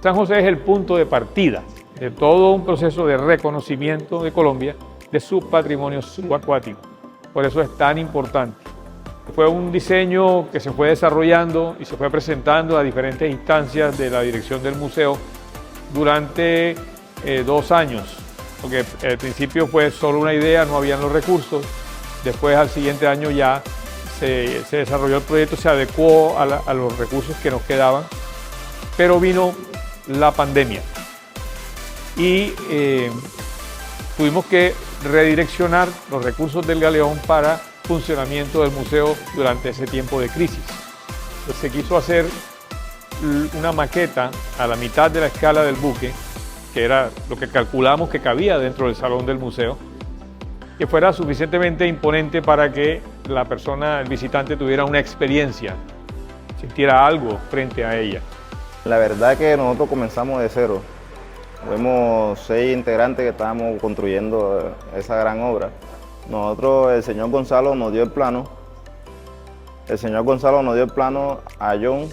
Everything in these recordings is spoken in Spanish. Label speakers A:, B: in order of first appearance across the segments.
A: San José es el punto de partida de todo un proceso de reconocimiento de Colombia de su patrimonio subacuático. Por eso es tan importante. Fue un diseño que se fue desarrollando y se fue presentando a diferentes instancias de la dirección del museo durante 2 años, porque al principio fue solo una idea, no habían los recursos. Después, al siguiente año ya se desarrolló el proyecto, se adecuó a los recursos que nos quedaban, pero vino la pandemia y tuvimos que redireccionar los recursos del Galeón para funcionamiento del museo durante ese tiempo de crisis. Entonces, se quiso hacer una maqueta a la mitad de la escala del buque, que era lo que calculamos que cabía dentro del salón del museo, que fuera suficientemente imponente para que la persona, el visitante, tuviera una experiencia, sintiera algo frente a ella.
B: La verdad que nosotros comenzamos de cero. Fuimos 6 integrantes que estábamos construyendo esa gran obra. Nosotros, el señor Gonzalo nos dio el plano. El señor Gonzalo nos dio el plano a John.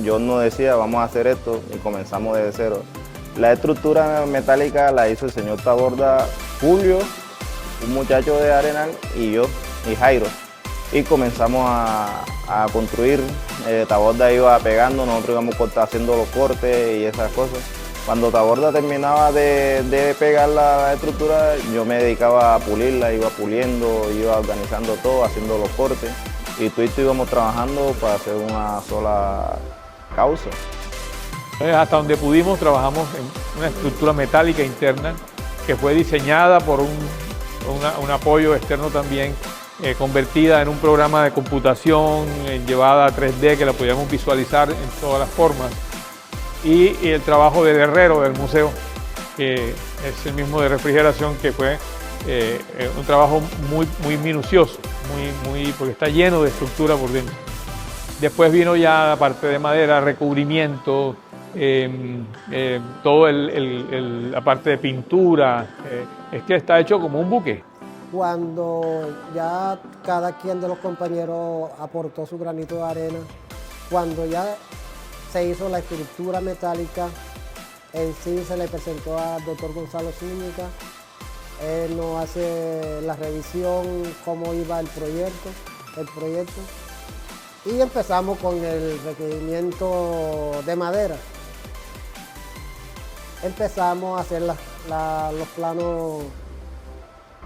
B: John nos decía, vamos a hacer esto, y comenzamos desde cero. La estructura metálica la hizo el señor Taborda, Julio, un muchacho de Arenal, y yo, y Jairo. Y comenzamos a construir. Taborda iba pegando, nosotros íbamos haciendo los cortes y esas cosas. Cuando Taborda terminaba de pegar la estructura, yo me dedicaba a pulirla, iba puliendo, iba organizando todo, haciendo los cortes. Y tú íbamos trabajando para hacer una sola causa.
A: Hasta donde pudimos trabajamos en una estructura metálica interna que fue diseñada por un apoyo externo también, convertida en un programa de computación, llevada a 3D que la podíamos visualizar en todas las formas. Y el trabajo del herrero del museo, que es el mismo de refrigeración, que fue un trabajo muy minucioso, porque está lleno de estructura por dentro. Después vino ya la parte de madera, recubrimiento, todo la parte de pintura. Es que está hecho como un buque.
C: Cuando ya cada quien de los compañeros aportó su granito de arena, cuando ya se hizo la estructura metálica, en sí se le presentó al doctor Gonzalo Zúñiga. Él nos hace la revisión, cómo iba el proyecto, y empezamos con el requerimiento de madera. Empezamos a hacer los planos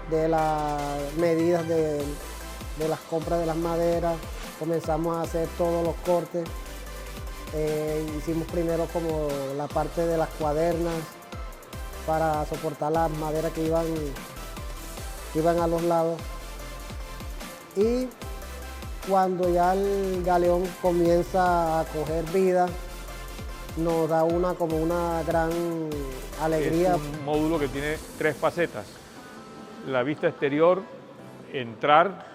C: de las medidas de las compras de las maderas, comenzamos a hacer todos los cortes. Hicimos primero como la parte de las cuadernas para soportar las maderas que iban a los lados. Y cuando ya el galeón comienza a coger vida, nos da como una gran alegría.
A: Es un módulo que tiene 3 facetas. La vista exterior, entrar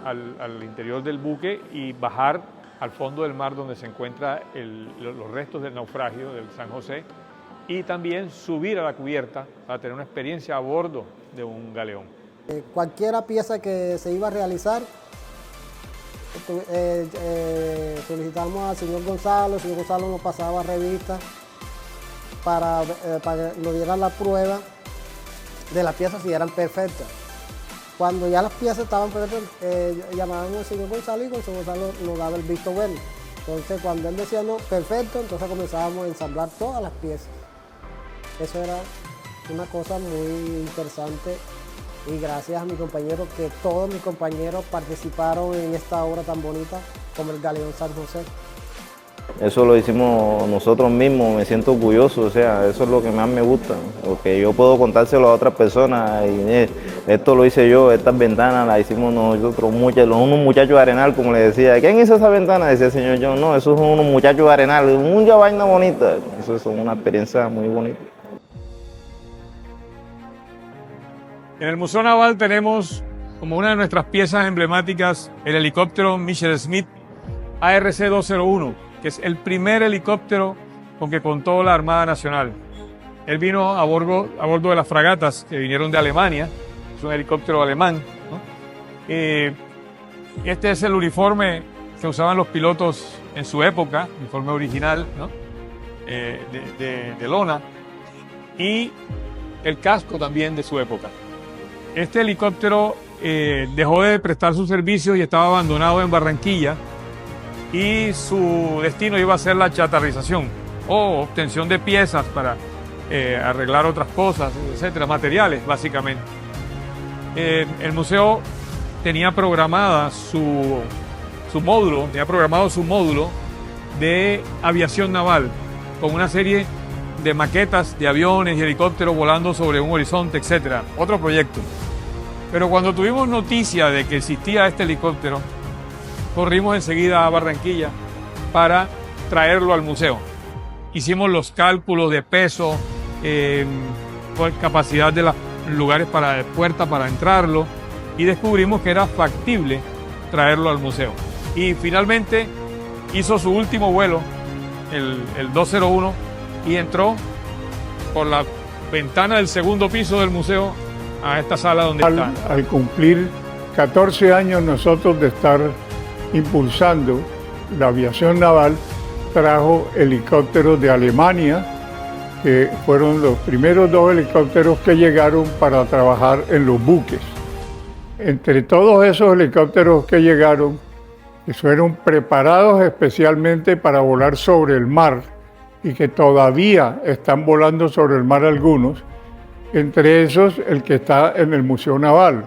A: al interior del buque y bajar al fondo del mar donde se encuentran los restos del naufragio del San José, y también subir a la cubierta para tener una experiencia a bordo de un galeón.
C: Cualquier pieza que se iba a realizar, solicitamos al señor Gonzalo. El señor Gonzalo nos pasaba revistas para que nos dieran la prueba de las piezas si eran perfectas. Cuando ya las piezas estaban perfectas, llamábamos al señor Gonzalo y el señor Gonzalo nos daba el visto bueno. Entonces, cuando él decía no, perfecto, entonces comenzábamos a ensamblar todas las piezas. Eso era una cosa muy interesante, y gracias a mis compañeros, que todos mis compañeros participaron en esta obra tan bonita como el Galeón San José.
B: Eso lo hicimos nosotros mismos, me siento orgulloso, o sea, eso es lo que más me gusta, porque yo puedo contárselo a otras personas, y esto lo hice yo, estas ventanas las hicimos nosotros, unos muchachos de Arenal, como le decía. ¿Quién hizo esa ventana? Decía el señor John. No, esos son unos muchachos de Arenal, mucha vaina bonita, eso es una experiencia muy bonita.
A: En el Museo Naval tenemos como una de nuestras piezas emblemáticas el helicóptero Messerschmitt ARC-201, que es el primer helicóptero con que contó la Armada Nacional. Él vino a bordo de las fragatas que vinieron de Alemania, es un helicóptero alemán, ¿no? Este es el uniforme que usaban los pilotos en su época, uniforme original, ¿no? de lona, y el casco también de su época. Este helicóptero dejó de prestar sus servicios y estaba abandonado en Barranquilla, y su destino iba a ser la chatarrización o obtención de piezas para arreglar otras cosas, etcétera, materiales básicamente. El museo tenía programado su módulo de aviación naval, con una serie de maquetas de aviones y helicópteros volando sobre un horizonte, etcétera. Otro proyecto. Pero cuando tuvimos noticia de que existía este helicóptero, corrimos enseguida a Barranquilla para traerlo al museo. Hicimos los cálculos de peso, capacidad de los lugares de puerta para entrarlo, y descubrimos que era factible traerlo al museo. Y finalmente hizo su último vuelo, el 201, y entró por la ventana del segundo piso del museo a esta sala donde está.
D: Al cumplir 14 años nosotros de estar impulsando la aviación naval, trajo helicópteros de Alemania, que fueron los primeros 2 helicópteros que llegaron para trabajar en los buques. Entre todos esos helicópteros que llegaron, que fueron preparados especialmente para volar sobre el mar y que todavía están volando sobre el mar algunos, entre esos el que está en el Museo Naval.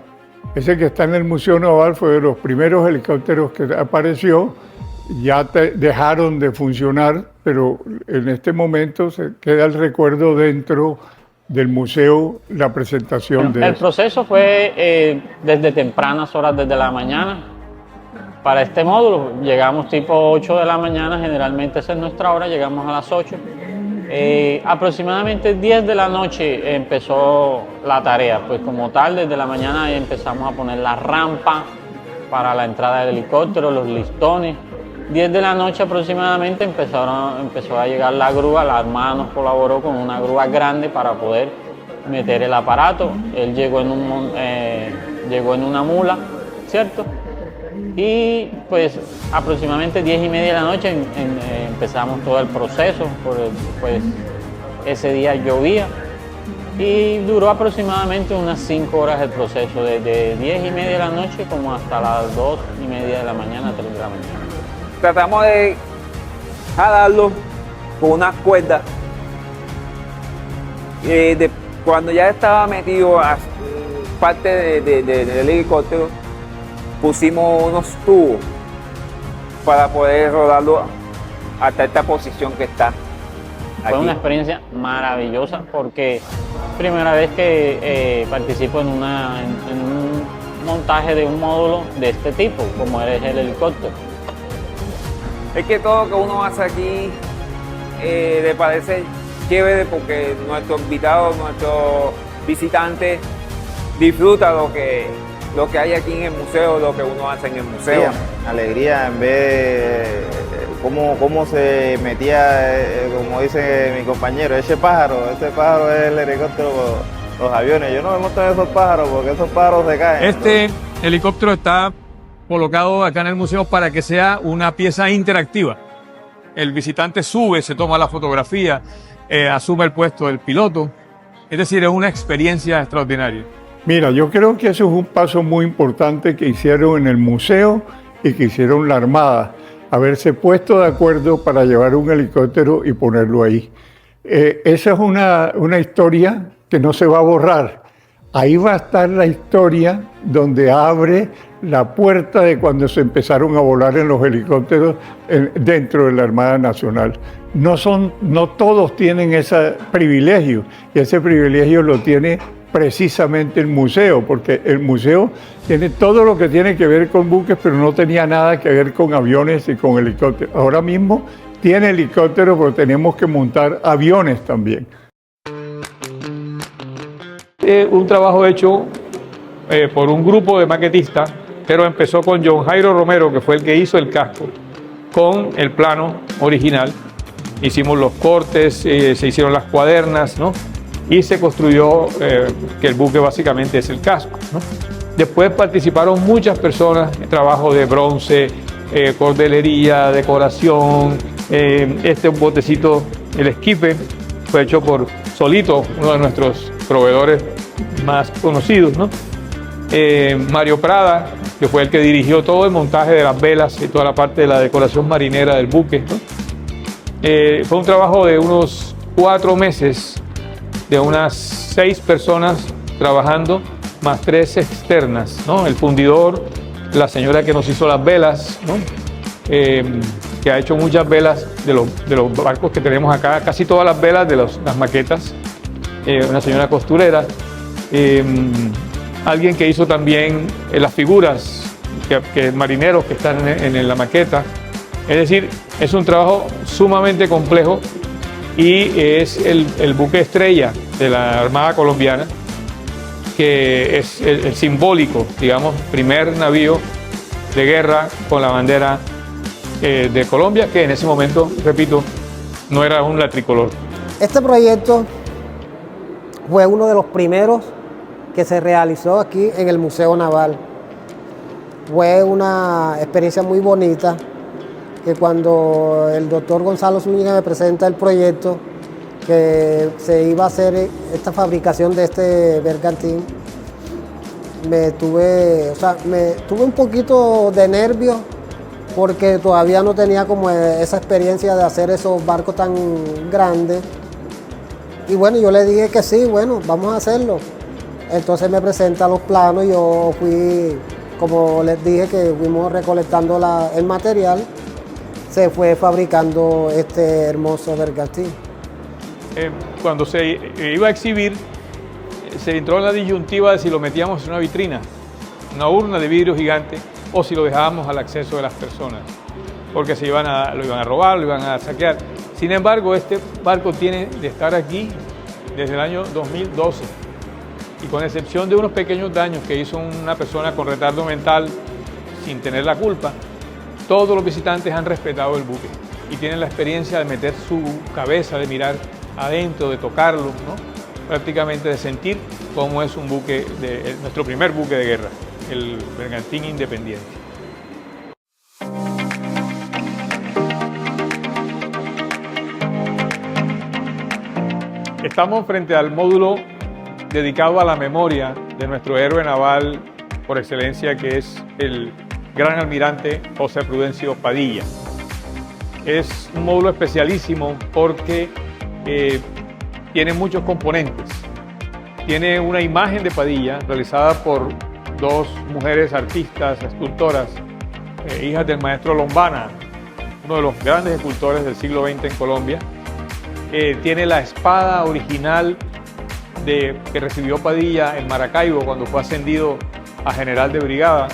D: Ese que está en el Museo Naval fue de los primeros helicópteros que apareció, ya dejaron de funcionar, pero en este momento se queda el recuerdo dentro del museo, la presentación de
E: El proceso fue desde tempranas horas, desde la mañana. Para este módulo llegamos tipo 8 de la mañana, generalmente esa es nuestra hora, llegamos a las 8. Aproximadamente 10 de la noche empezó la tarea, pues como tal desde la mañana empezamos a poner la rampa para la entrada del helicóptero, los listones. 10 de la noche aproximadamente empezó a llegar la grúa, la Armada nos colaboró con una grúa grande para poder meter el aparato. Él llegó en una mula, ¿cierto? Y pues aproximadamente 10:30 de la noche empezamos todo el proceso, pues ese día llovía y duró aproximadamente unas 5 horas el proceso, desde 10:30 de la noche como hasta las 2:30 de la mañana, 3 de la mañana.
F: Tratamos de jalarlo con unas cuerdas. Cuando ya estaba metido a parte del helicóptero, pusimos unos tubos para poder rodarlo hasta esta posición que está
E: Fue
F: aquí.
E: una experiencia maravillosa porque primera vez que participo en un montaje de un módulo de este tipo, como es el helicóptero.
F: Es que todo lo que uno hace aquí le parece chévere porque nuestro invitado, nuestro visitante disfruta lo que hay aquí en el museo, lo que uno hace en el museo.
B: Alegría en ver cómo se metía, como dice mi compañero, ese pájaro es el helicóptero, los aviones. Yo no me monto en esos pájaros porque esos pájaros se caen.
A: Este helicóptero está colocado acá en el museo para que sea una pieza interactiva. El visitante sube, se toma la fotografía, asume el puesto del piloto. Es decir, es una experiencia extraordinaria.
D: Mira, yo creo que eso es un paso muy importante que hicieron en el museo y que hicieron la Armada, haberse puesto de acuerdo para llevar un helicóptero y ponerlo ahí. Esa es una historia que no se va a borrar. Ahí va a estar la historia donde abre la puerta de cuando se empezaron a volar en los helicópteros dentro de la Armada Nacional. No todos tienen ese privilegio, y ese privilegio lo tiene precisamente el museo, porque el museo tiene todo lo que tiene que ver con buques, pero no tenía nada que ver con aviones y con helicópteros. Ahora mismo tiene helicópteros, pero tenemos que montar aviones también.
A: Un trabajo hecho por un grupo de maquetistas, pero empezó con John Jairo Romero, que fue el que hizo el casco, con el plano original. Hicimos los cortes, se hicieron las cuadernas, ¿no? Y se construyó que el buque básicamente es el casco, ¿no? Después participaron muchas personas en trabajo de bronce, cordelería, decoración, este botecito El esquife fue hecho por Solito, uno de nuestros proveedores más conocidos, ¿no? Mario Prada, que fue el que dirigió todo el montaje de las velas y toda la parte de la decoración marinera del buque, ¿no? Fue un trabajo de unos 4 meses, de unas 6 personas trabajando, más 3 externas, ¿no? El fundidor, la señora que nos hizo las velas, ¿no? Que ha hecho muchas velas de los barcos que tenemos acá, casi todas las velas de las maquetas, una señora costurera, alguien que hizo también las figuras, que marineros que están en la maqueta. Es decir, es un trabajo sumamente complejo y es el buque estrella de la Armada colombiana, que es el simbólico, digamos, primer navío de guerra con la bandera de Colombia, que en ese momento, repito, no era aún la tricolor.
C: Este proyecto fue uno de los primeros que se realizó aquí en el Museo Naval. Fue una experiencia muy bonita, que cuando el doctor Gonzalo Zúñiga me presenta el proyecto, que se iba a hacer esta fabricación de este bergantín, me tuve un poquito de nervios, porque todavía no tenía como esa experiencia de hacer esos barcos tan grandes. Y bueno, yo le dije que sí, bueno, vamos a hacerlo. Entonces me presenta los planos, yo fui, como les dije, que fuimos recolectando el material, se fue fabricando este hermoso bergantín.
A: Cuando se iba a exhibir, se entró en la disyuntiva de si lo metíamos en una vitrina, una urna de vidrio gigante, o si lo dejábamos al acceso de las personas, porque lo iban a robar, lo iban a saquear. Sin embargo, este barco tiene de estar aquí desde el año 2012, y con excepción de unos pequeños daños que hizo una persona con retardo mental sin tener la culpa, todos los visitantes han respetado el buque y tienen la experiencia de meter su cabeza, de mirar adentro, de tocarlo, ¿no? Prácticamente de sentir cómo es un buque, nuestro primer buque de guerra, el Bergantín Independiente. Estamos frente al módulo dedicado a la memoria de nuestro héroe naval por excelencia, que es el gran almirante José Prudencio Padilla. Es un módulo especialísimo porque tiene muchos componentes. Tiene una imagen de Padilla realizada por 2 mujeres artistas, escultoras, hijas del maestro Lombana, uno de los grandes escultores del siglo XX en Colombia. Tiene la espada original que recibió Padilla en Maracaibo cuando fue ascendido a general de brigada.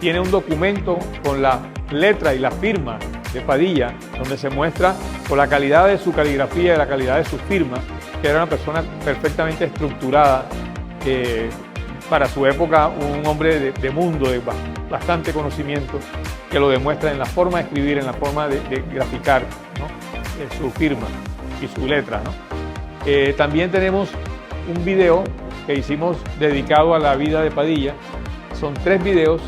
A: Tiene un documento con la letra y la firma de Padilla, donde se muestra por la calidad de su caligrafía y la calidad de su firma, que era una persona perfectamente estructurada, para su época un hombre de mundo, de bastante conocimiento, que lo demuestra en la forma de escribir, en la forma de graficar, ¿no? Su firma y su letra, ¿no? También tenemos un video que hicimos dedicado a la vida de Padilla. Son 3 videos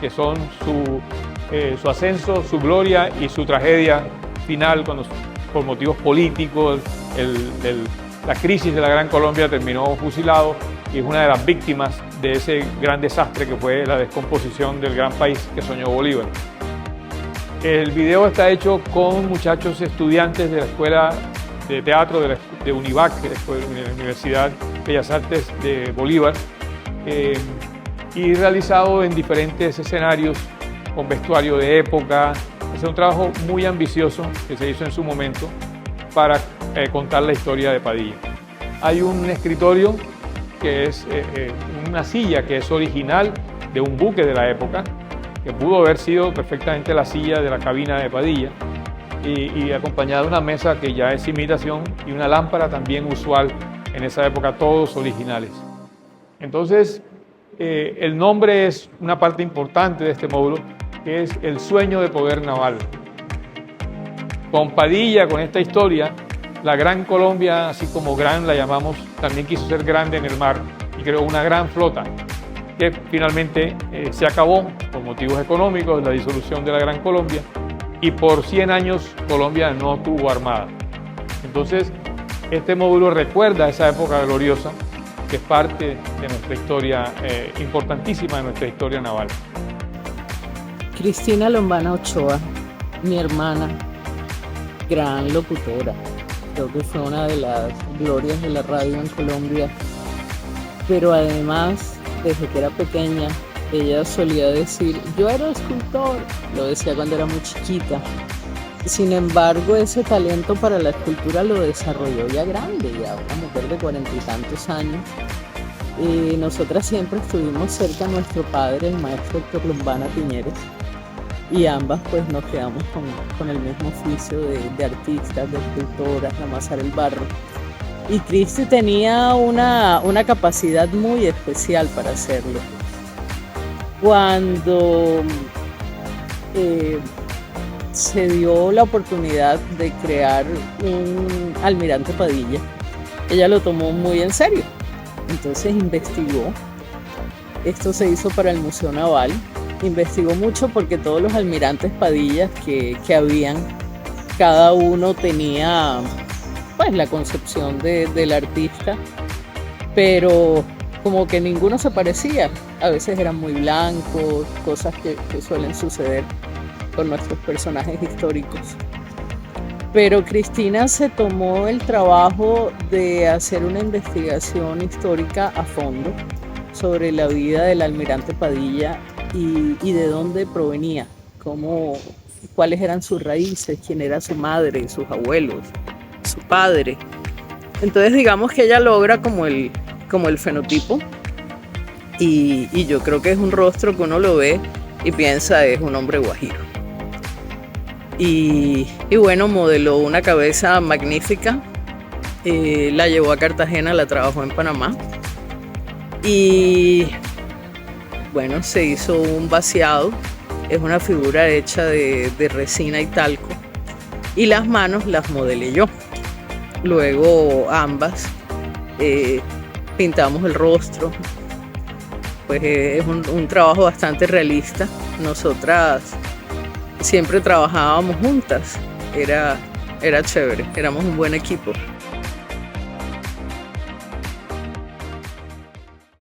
A: que son su ascenso, su gloria y su tragedia final, cuando por motivos políticos la crisis de la Gran Colombia terminó fusilado y es una de las víctimas de ese gran desastre que fue la descomposición del gran país que soñó Bolívar. El video está hecho con muchachos estudiantes de la Escuela de Teatro de Univac, de la Universidad Bellas Artes de Bolívar, y realizado en diferentes escenarios con vestuario de época. Es un trabajo muy ambicioso que se hizo en su momento para contar la historia de Padilla. Hay un escritorio que es una silla que es original de un buque de la época, que pudo haber sido perfectamente la silla de la cabina de Padilla, y acompañada de una mesa que ya es imitación y una lámpara también usual en esa época, todos originales. Entonces, el nombre es una parte importante de este módulo, que es el sueño de poder naval. Con Padilla, con esta historia, la Gran Colombia, así como gran la llamamos, también quiso ser grande en el mar y creó una gran flota que finalmente se acabó por motivos económicos, la disolución de la Gran Colombia, y por 100 años Colombia no tuvo armada. Entonces, este módulo recuerda esa época gloriosa, que es parte de nuestra historia, importantísima de nuestra historia naval.
G: Cristina Lombana Ochoa, mi hermana, gran locutora. Creo que fue una de las glorias de la radio en Colombia. Pero además, desde que era pequeña, ella solía decir, yo era escultor. Lo decía cuando era muy chiquita. Sin embargo, ese talento para la escultura lo desarrolló ya grande, ya una mujer de 40 y tantos años. Y nosotras siempre estuvimos cerca de nuestro padre, el maestro Héctor Lombana Piñeres, y ambas pues nos quedamos con el mismo oficio de artistas, de escultoras, de amasar el barro. Y Cristi tenía una capacidad muy especial para hacerlo. Cuando se dio la oportunidad de crear un almirante Padilla, ella lo tomó muy en serio. Entonces investigó. Esto se hizo para el Museo Naval. Investigó mucho porque todos los almirantes Padillas que habían, cada uno tenía pues la concepción del artista, pero como que ninguno se parecía. A veces eran muy blancos, cosas que suelen suceder con nuestros personajes históricos. Pero Cristina se tomó el trabajo de hacer una investigación histórica a fondo sobre la vida del almirante Padilla y de dónde provenía, cuáles eran sus raíces, quién era su madre, sus abuelos, su padre. Entonces digamos que ella logra como el fenotipo y yo creo que es un rostro que uno lo ve y piensa es un hombre guajiro. Y bueno, modeló una cabeza magnífica, la llevó a Cartagena, la trabajó en Panamá y bueno, se hizo un vaciado, es una figura hecha de resina y talco y las manos las modelé yo. Luego ambas pintamos el rostro, pues es un trabajo bastante realista. Nosotras siempre trabajábamos juntas, era chévere, éramos un buen equipo.